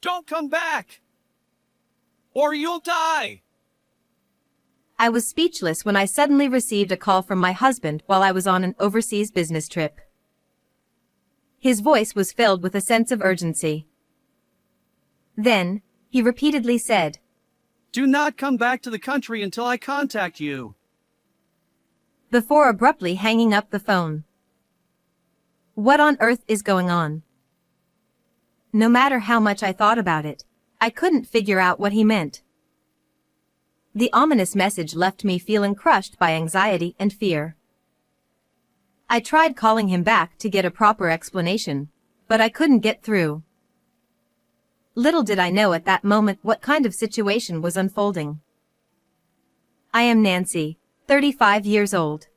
Don't come back! Or you'll die! I was speechless when I suddenly received a call from my husband while I was on an overseas business trip. His voice was filled with a sense of urgency. Then, he repeatedly said, Do not come back to the country until I contact you. Before abruptly hanging up the phone. What on earth is going on? No matter how much I thought about it, I couldn't figure out what he meant. The ominous message left me feeling crushed by anxiety and fear. I tried calling him back to get a proper explanation, but I couldn't get through. Little did I know at that moment what kind of situation was unfolding. I am Nancy, 35 years old.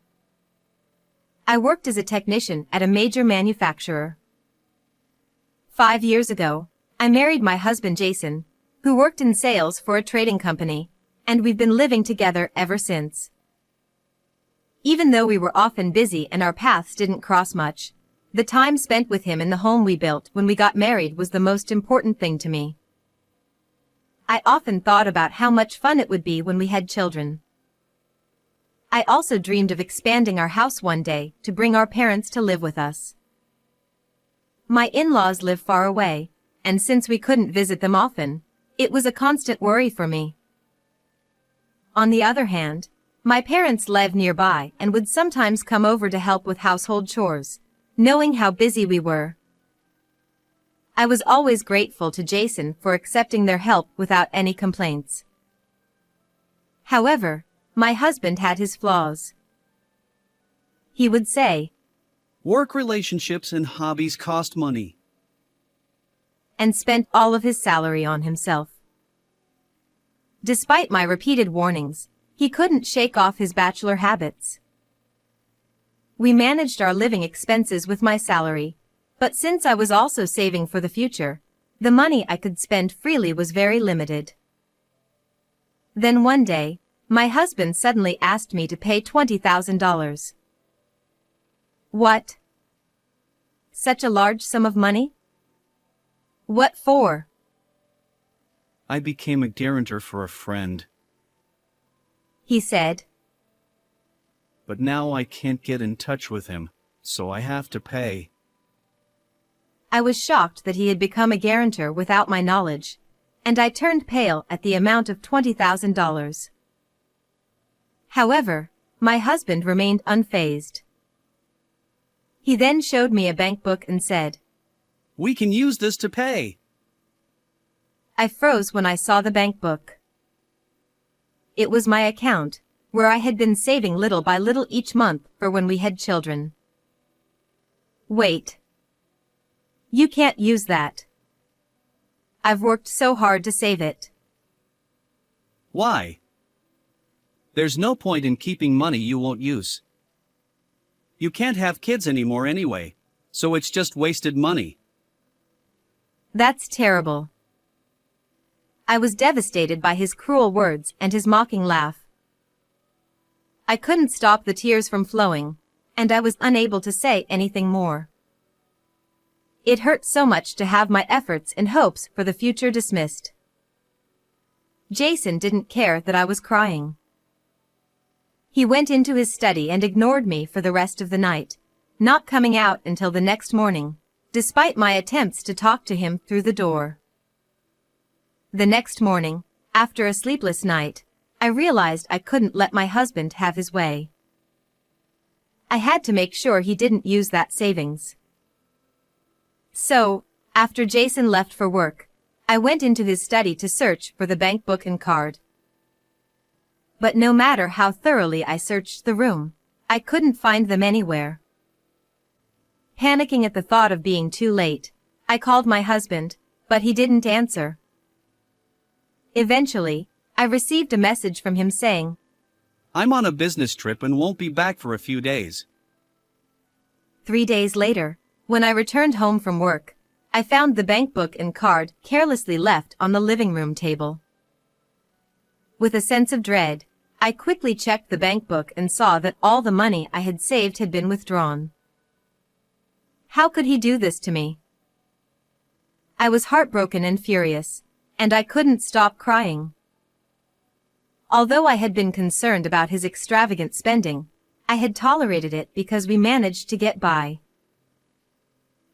I worked as a technician at a major manufacturer. 5 years ago, I married my husband Jason, who worked in sales for a trading company, and we've been living together ever since. Even though we were often busy and our paths didn't cross much, the time spent with him in the home we built when we got married was the most important thing to me. I often thought about how much fun it would be when we had children. I also dreamed of expanding our house one day to bring our parents to live with us. My in-laws live far away, and since we couldn't visit them often, it was a constant worry for me. On the other hand, my parents lived nearby and would sometimes come over to help with household chores, knowing how busy we were. I was always grateful to Jason for accepting their help without any complaints. However, my husband had his flaws. He would say, Work relationships and hobbies cost money. And spent all of his salary on himself. Despite my repeated warnings, he couldn't shake off his bachelor habits. We managed our living expenses with my salary, but since I was also saving for the future, the money I could spend freely was very limited. Then one day, my husband suddenly asked me to pay $20,000. What? Such a large sum of money? What for? I became a guarantor for a friend, He said. but now I can't get in touch with him, so I have to pay. I was shocked that he had become a guarantor without my knowledge, and I turned pale at the amount of $20,000. However, my husband remained unfazed. He then showed me a bank book and said, We can use this to pay. I froze when I saw the bank book. It was my account, where I had been saving little by little each month for when we had children. Wait. You can't use that. I've worked so hard to save it. Why? There's no point in keeping money you won't use. You can't have kids anymore anyway, so it's just wasted money. That's terrible. I was devastated by his cruel words and his mocking laugh. I couldn't stop the tears from flowing, and I was unable to say anything more. It hurt so much to have my efforts and hopes for the future dismissed. Jason didn't care that I was crying. He went into his study and ignored me for the rest of the night, not coming out until the next morning, despite my attempts to talk to him through the door. The next morning, after a sleepless night, I realized I couldn't let my husband have his way. I had to make sure he didn't use that savings. So, after Jason left for work, I went into his study to search for the bank book and card. But no matter how thoroughly I searched the room, I couldn't find them anywhere. Panicking at the thought of being too late, I called my husband, but he didn't answer. Eventually, I received a message from him saying, I'm on a business trip and won't be back for a few days. 3 days later, when I returned home from work, I found the bank book and card carelessly left on the living room table. With a sense of dread, I quickly checked the bank book and saw that all the money I had saved had been withdrawn. How could he do this to me? I was heartbroken and furious, and I couldn't stop crying. Although I had been concerned about his extravagant spending, I had tolerated it because we managed to get by.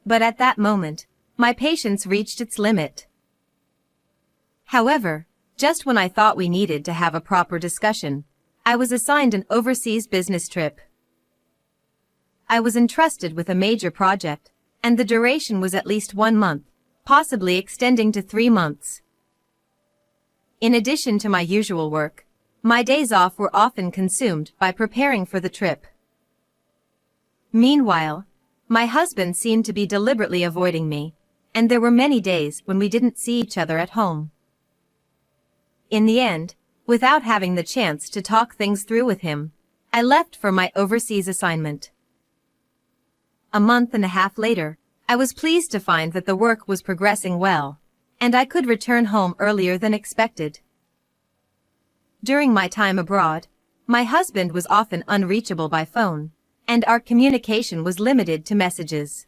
But at that moment, my patience reached its limit. However, just when I thought we needed to have a proper discussion, I was assigned an overseas business trip. I was entrusted with a major project, and the duration was at least 1 month, possibly extending to 3 months. In addition to my usual work, my days off were often consumed by preparing for the trip. Meanwhile, my husband seemed to be deliberately avoiding me, and there were many days when we didn't see each other at home. In the end, without having the chance to talk things through with him, I left for my overseas assignment. A month and a half later, I was pleased to find that the work was progressing well, and I could return home earlier than expected. During my time abroad, my husband was often unreachable by phone, and our communication was limited to messages.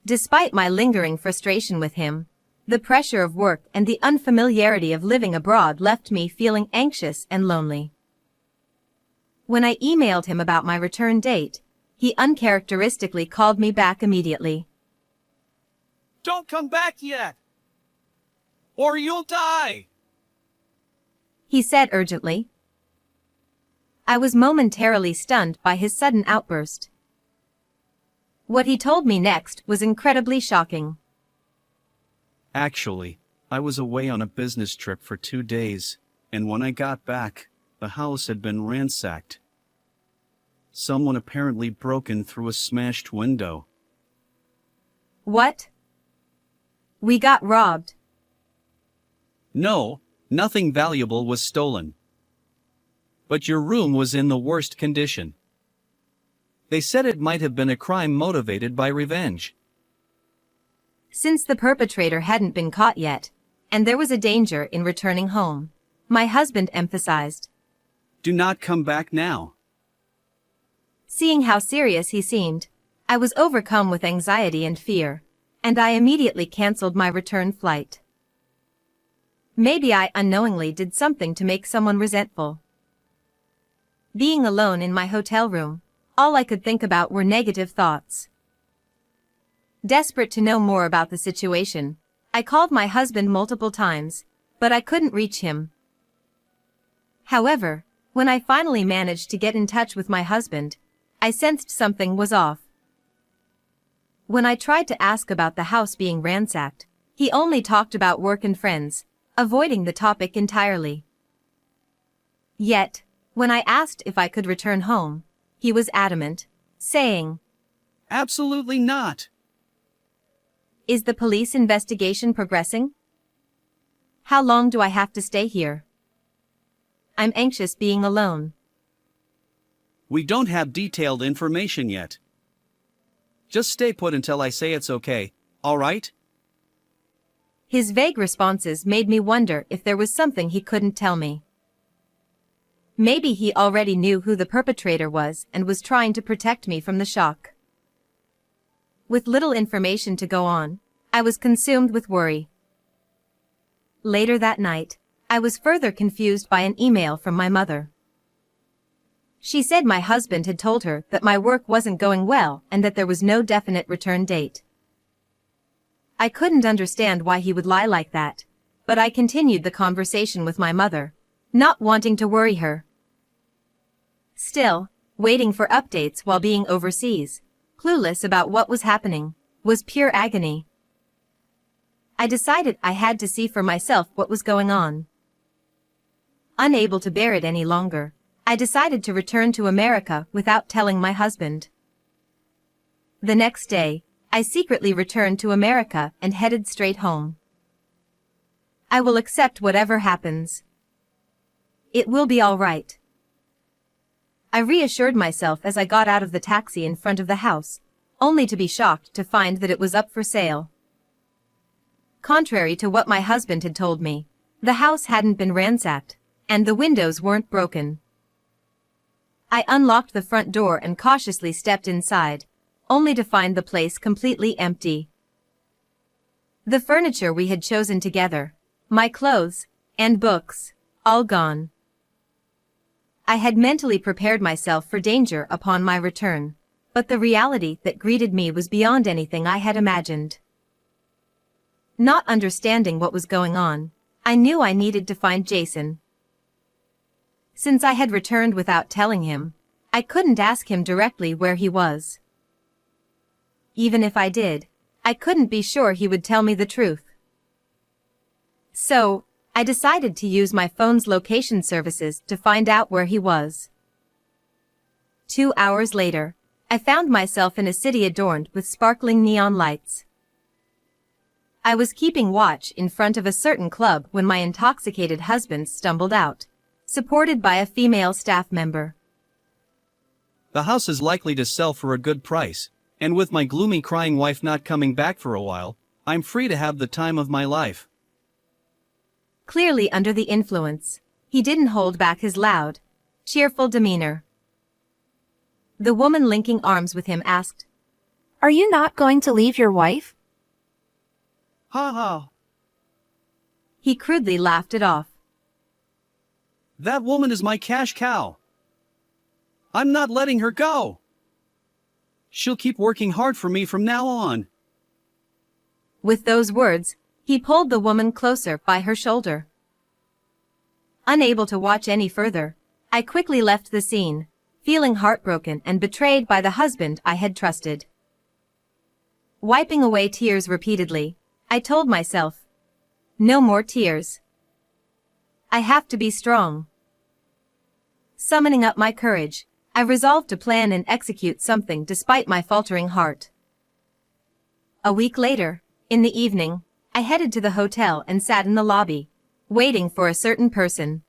Despite my lingering frustration with him, the pressure of work and the unfamiliarity of living abroad left me feeling anxious and lonely. When I emailed him about my return date, he uncharacteristically called me back immediately. Don't come back yet! Or you'll die! He said urgently. I was momentarily stunned by his sudden outburst. What he told me next was incredibly shocking. Actually, I was away on a business trip for 2 days, and when I got back, the house had been ransacked. Someone apparently broken through a smashed window. What? We got robbed. No, nothing valuable was stolen. But your room was in the worst condition. They said it might have been a crime motivated by revenge. Since the perpetrator hadn't been caught yet, and there was a danger in returning home, my husband emphasized. Do not come back now. Seeing how serious he seemed, I was overcome with anxiety and fear, and I immediately canceled my return flight. Maybe I unknowingly did something to make someone resentful. Being alone in my hotel room, all I could think about were negative thoughts. Desperate to know more about the situation, I called my husband multiple times, but I couldn't reach him. However, when I finally managed to get in touch with my husband, I sensed something was off. When I tried to ask about the house being ransacked, he only talked about work and friends, avoiding the topic entirely. Yet, when I asked if I could return home, he was adamant, saying, Absolutely not. Is the police investigation progressing? How long do I have to stay here? I'm anxious being alone. We don't have detailed information yet. Just stay put until I say it's okay, all right? His vague responses made me wonder if there was something he couldn't tell me. Maybe he already knew who the perpetrator was and was trying to protect me from the shock. With little information to go on, I was consumed with worry. Later that night, I was further confused by an email from my mother. She said my husband had told her that my work wasn't going well and that there was no definite return date. I couldn't understand why he would lie like that, but I continued the conversation with my mother, not wanting to worry her. Still, waiting for updates while being overseas, clueless about what was happening, was pure agony. I decided I had to see for myself what was going on. Unable to bear it any longer, I decided to return to America without telling my husband. The next day, I secretly returned to America and headed straight home. I will accept whatever happens. It will be all right. I reassured myself as I got out of the taxi in front of the house, only to be shocked to find that it was up for sale. Contrary to what my husband had told me, the house hadn't been ransacked, and the windows weren't broken. I unlocked the front door and cautiously stepped inside, only to find the place completely empty. The furniture we had chosen together, my clothes, and books, all gone. I had mentally prepared myself for danger upon my return, but the reality that greeted me was beyond anything I had imagined. Not understanding what was going on, I knew I needed to find Jason. Since I had returned without telling him, I couldn't ask him directly where he was. Even if I did, I couldn't be sure he would tell me the truth. So, I decided to use my phone's location services to find out where he was. 2 hours later, I found myself in a city adorned with sparkling neon lights. I was keeping watch in front of a certain club when my intoxicated husband stumbled out, supported by a female staff member. The house is likely to sell for a good price, and with my gloomy crying wife not coming back for a while, I'm free to have the time of my life. Clearly under the influence, he didn't hold back his loud, cheerful demeanor. The woman linking arms with him asked, "Are you not going to leave your wife?" Ha ha! He crudely laughed it off. That woman is my cash cow. I'm not letting her go. She'll keep working hard for me from now on. With those words, he pulled the woman closer by her shoulder. Unable to watch any further, I quickly left the scene, feeling heartbroken and betrayed by the husband I had trusted. Wiping away tears repeatedly, I told myself, no more tears. I have to be strong. Summoning up my courage, I resolved to plan and execute something despite my faltering heart. A week later, in the evening, I headed to the hotel and sat in the lobby, waiting for a certain person.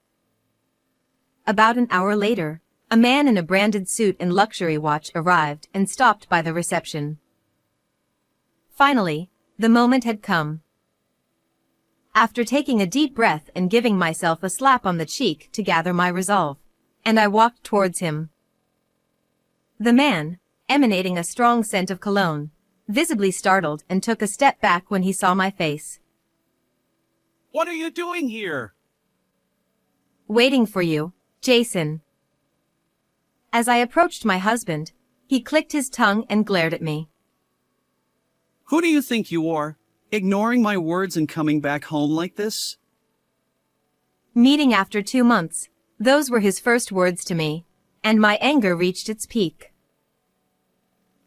About an hour later, a man in a branded suit and luxury watch arrived and stopped by the reception. Finally, the moment had come. After taking a deep breath and giving myself a slap on the cheek to gather my resolve, and I walked towards him. The man, emanating a strong scent of cologne, visibly startled and took a step back when he saw my face. What are you doing here? Waiting for you, Jason. As I approached my husband, he clicked his tongue and glared at me. Who do you think you are, ignoring my words and coming back home like this? Meeting after 2 months, those were his first words to me, and my anger reached its peak.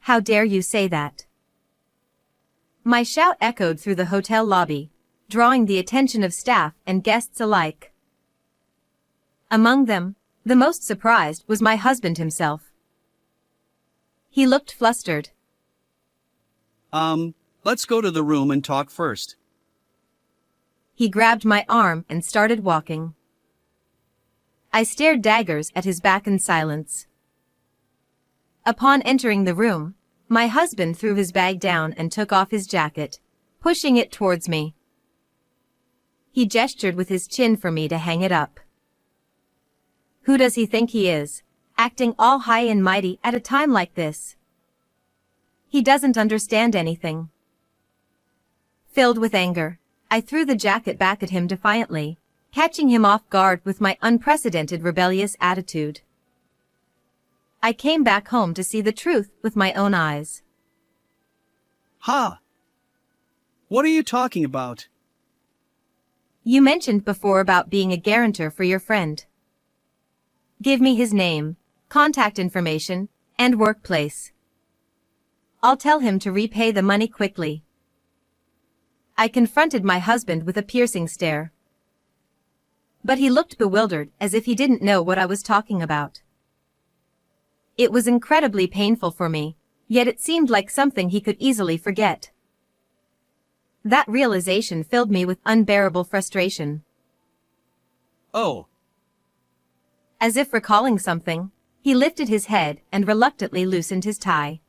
How dare you say that? My shout echoed through the hotel lobby, drawing the attention of staff and guests alike. Among them, the most surprised was my husband himself. He looked flustered. Let's go to the room and talk first. He grabbed my arm and started walking. I stared daggers at his back in silence. Upon entering the room, my husband threw his bag down and took off his jacket, pushing it towards me. He gestured with his chin for me to hang it up. Who does he think he is, acting all high and mighty at a time like this? He doesn't understand anything. Filled with anger, I threw the jacket back at him defiantly, catching him off guard with my unprecedented rebellious attitude. I came back home to see the truth with my own eyes. Ha! What are you talking about? You mentioned before about being a guarantor for your friend. Give me his name, contact information, and workplace. I'll tell him to repay the money quickly. I confronted my husband with a piercing stare. But he looked bewildered as if he didn't know what I was talking about. It was incredibly painful for me, yet it seemed like something he could easily forget. That realization filled me with unbearable frustration. Oh. As if recalling something, he lifted his head and reluctantly loosened his tie.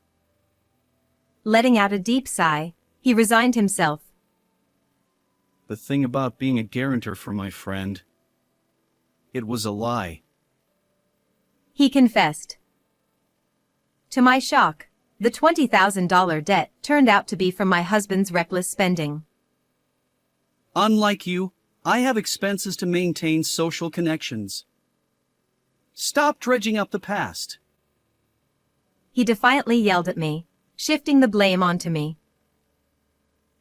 Letting out a deep sigh, he resigned himself. The thing about being a guarantor for my friend. It was a lie. He confessed. To my shock, the $20,000 debt turned out to be from my husband's reckless spending. Unlike you, I have expenses to maintain social connections. Stop dredging up the past. He defiantly yelled at me, shifting the blame onto me.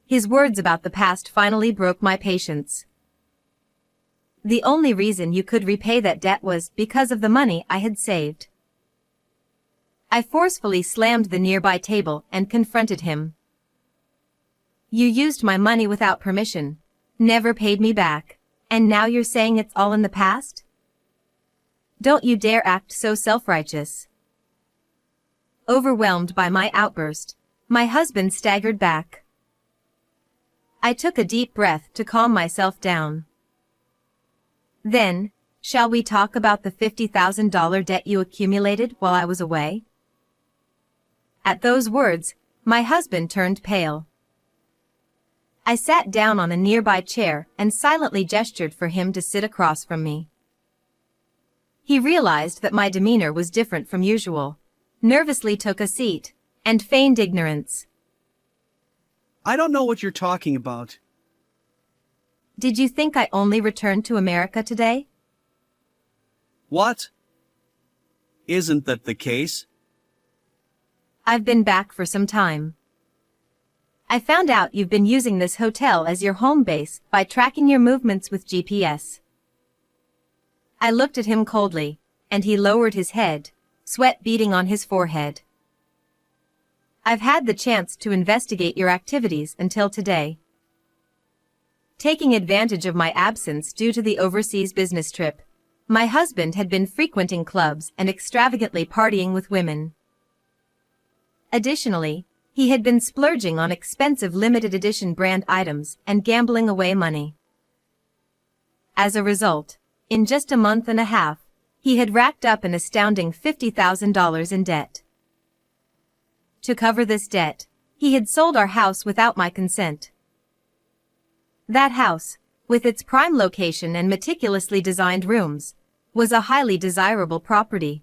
His words about the past finally broke my patience. The only reason you could repay that debt was because of the money I had saved. I forcefully slammed the nearby table and confronted him. You used my money without permission, never paid me back, and now you're saying it's all in the past? Don't you dare act so self-righteous. Overwhelmed by my outburst, my husband staggered back. I took a deep breath to calm myself down. Then, shall we talk about the $50,000 debt you accumulated while I was away? At those words, my husband turned pale. I sat down on a nearby chair and silently gestured for him to sit across from me. He realized that my demeanor was different from usual, nervously took a seat, and feigned ignorance. I don't know what you're talking about. Did you think I only returned to America today? What? Isn't that the case? I've been back for some time. I found out you've been using this hotel as your home base by tracking your movements with GPS. I looked at him coldly, and he lowered his head, sweat beading on his forehead. I've had the chance to investigate your activities until today. Taking advantage of my absence due to the overseas business trip, my husband had been frequenting clubs and extravagantly partying with women. Additionally, he had been splurging on expensive limited edition brand items and gambling away money. As a result, in just a month and a half, he had racked up an astounding $50,000 in debt. To cover this debt, he had sold our house without my consent. That house, with its prime location and meticulously designed rooms, was a highly desirable property.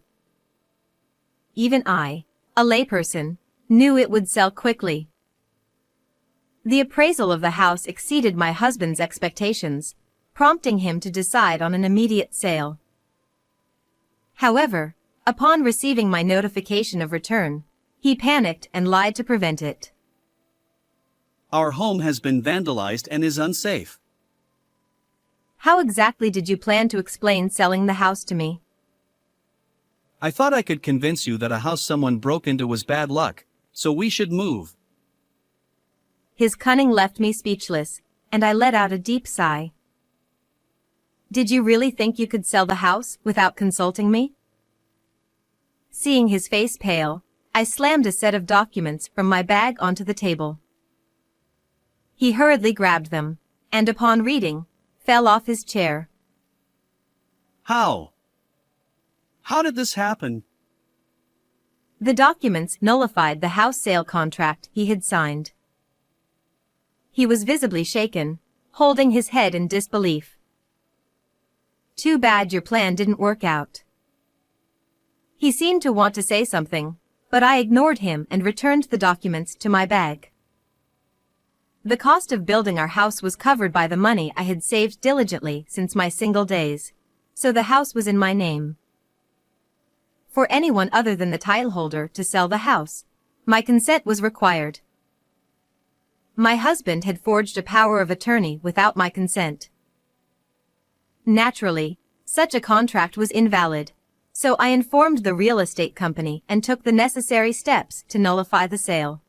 Even I, a layperson, knew it would sell quickly. The appraisal of the house exceeded my husband's expectations, prompting him to decide on an immediate sale. However, upon receiving my notification of return, he panicked and lied to prevent it. Our home has been vandalized and is unsafe. How exactly did you plan to explain selling the house to me? I thought I could convince you that a house someone broke into was bad luck, so we should move. His cunning left me speechless, and I let out a deep sigh. Did you really think you could sell the house without consulting me? Seeing his face pale, I slammed a set of documents from my bag onto the table. He hurriedly grabbed them, and upon reading, fell off his chair. How? How did this happen? The documents nullified the house sale contract he had signed. He was visibly shaken, holding his head in disbelief. Too bad your plan didn't work out. He seemed to want to say something, but I ignored him and returned the documents to my bag. The cost of building our house was covered by the money I had saved diligently since my single days, so the house was in my name. For anyone other than the title holder to sell the house, my consent was required. My husband had forged a power of attorney without my consent. Naturally, such a contract was invalid, so I informed the real estate company and took the necessary steps to nullify the sale.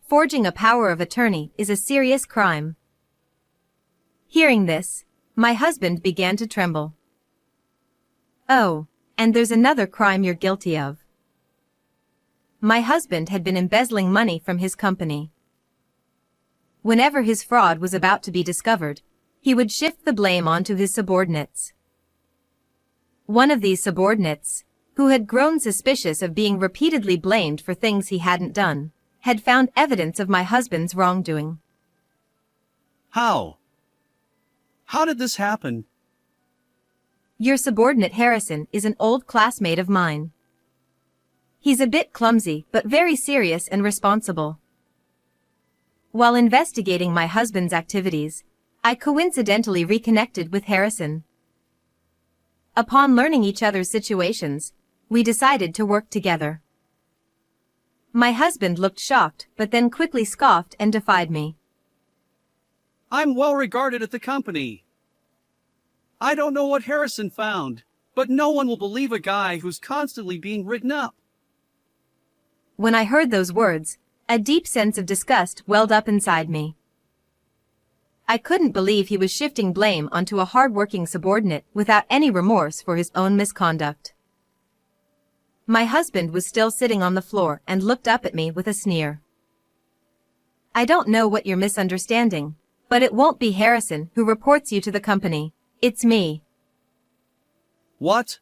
Forging a power of attorney is a serious crime. Hearing this, my husband began to tremble. Oh, and there's another crime you're guilty of. My husband had been embezzling money from his company. Whenever his fraud was about to be discovered, he would shift the blame onto his subordinates. One of these subordinates, who had grown suspicious of being repeatedly blamed for things he hadn't done, had found evidence of my husband's wrongdoing. How? How did this happen? Your subordinate Harrison is an old classmate of mine. He's a bit clumsy but very serious and responsible. While investigating my husband's activities, I coincidentally reconnected with Harrison. Upon learning each other's situations, we decided to work together. My husband looked shocked but then quickly scoffed and defied me. I'm well regarded at the company. I don't know what Harrison found, but no one will believe a guy who's constantly being written up. When I heard those words, a deep sense of disgust welled up inside me. I couldn't believe he was shifting blame onto a hard-working subordinate without any remorse for his own misconduct. My husband was still sitting on the floor and looked up at me with a sneer. I don't know what you're misunderstanding, but it won't be Harrison who reports you to the company. It's me. What?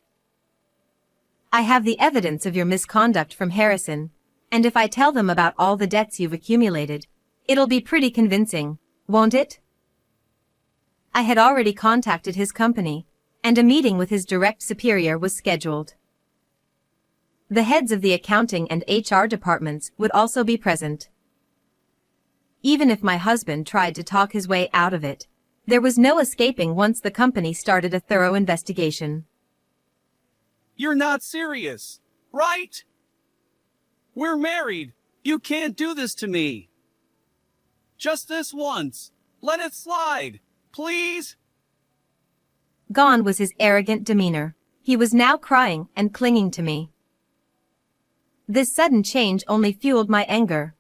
I have the evidence of your misconduct from Harrison, and if I tell them about all the debts you've accumulated, it'll be pretty convincing, won't it? I had already contacted his company, and a meeting with his direct superior was scheduled. The heads of the accounting and HR departments would also be present. Even if my husband tried to talk his way out of it, there was no escaping once the company started a thorough investigation. You're not serious, right? We're married. You can't do this to me. Just this once. Let it slide, please. Gone was his arrogant demeanor. He was now crying and clinging to me. This sudden change only fueled my anger.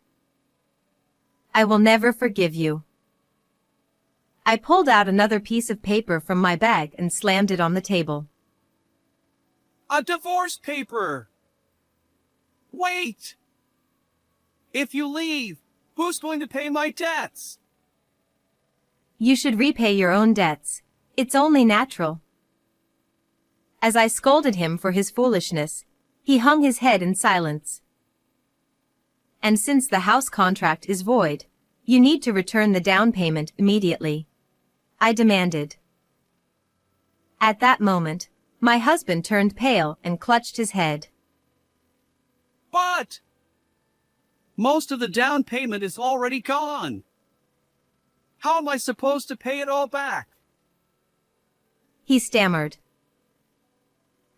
I will never forgive you. I pulled out another piece of paper from my bag and slammed it on the table. A divorce paper. Wait! If you leave, who's going to pay my debts? You should repay your own debts. It's only natural. As I scolded him for his foolishness, he hung his head in silence. And since the house contract is void, you need to return the down payment immediately, I demanded. At that moment, my husband turned pale and clutched his head. But most of the down payment is already gone. How am I supposed to pay it all back? He stammered.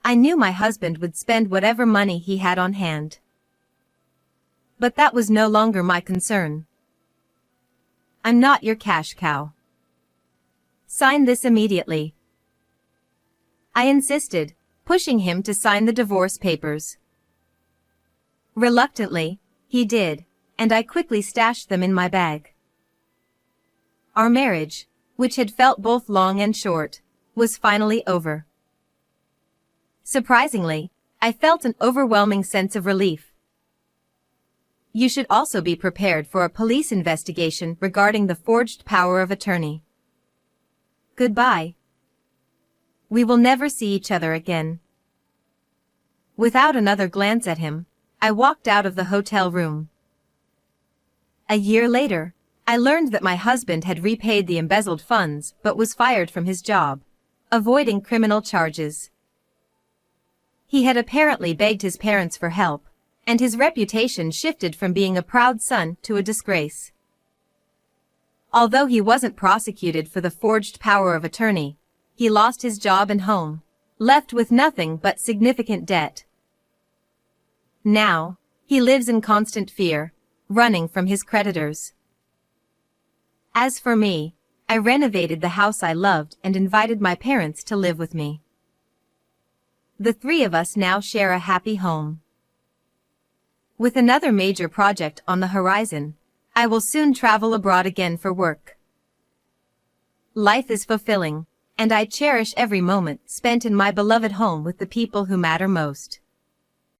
I knew my husband would spend whatever money he had on hand. But that was no longer my concern. I'm not your cash cow. Sign this immediately. I insisted, pushing him to sign the divorce papers. Reluctantly, he did, and I quickly stashed them in my bag. Our marriage, which had felt both long and short, was finally over. Surprisingly, I felt an overwhelming sense of relief. You should also be prepared for a police investigation regarding the forged power of attorney. Goodbye. We will never see each other again. Without another glance at him, I walked out of the hotel room. A year later, I learned that my husband had repaid the embezzled funds but was fired from his job, avoiding criminal charges. He had apparently begged his parents for help, and his reputation shifted from being a proud son to a disgrace. Although he wasn't prosecuted for the forged power of attorney, he lost his job and home, left with nothing but significant debt. Now, he lives in constant fear, running from his creditors. As for me, I renovated the house I loved and invited my parents to live with me. The three of us now share a happy home. With another major project on the horizon, I will soon travel abroad again for work. Life is fulfilling, and I cherish every moment spent in my beloved home with the people who matter most.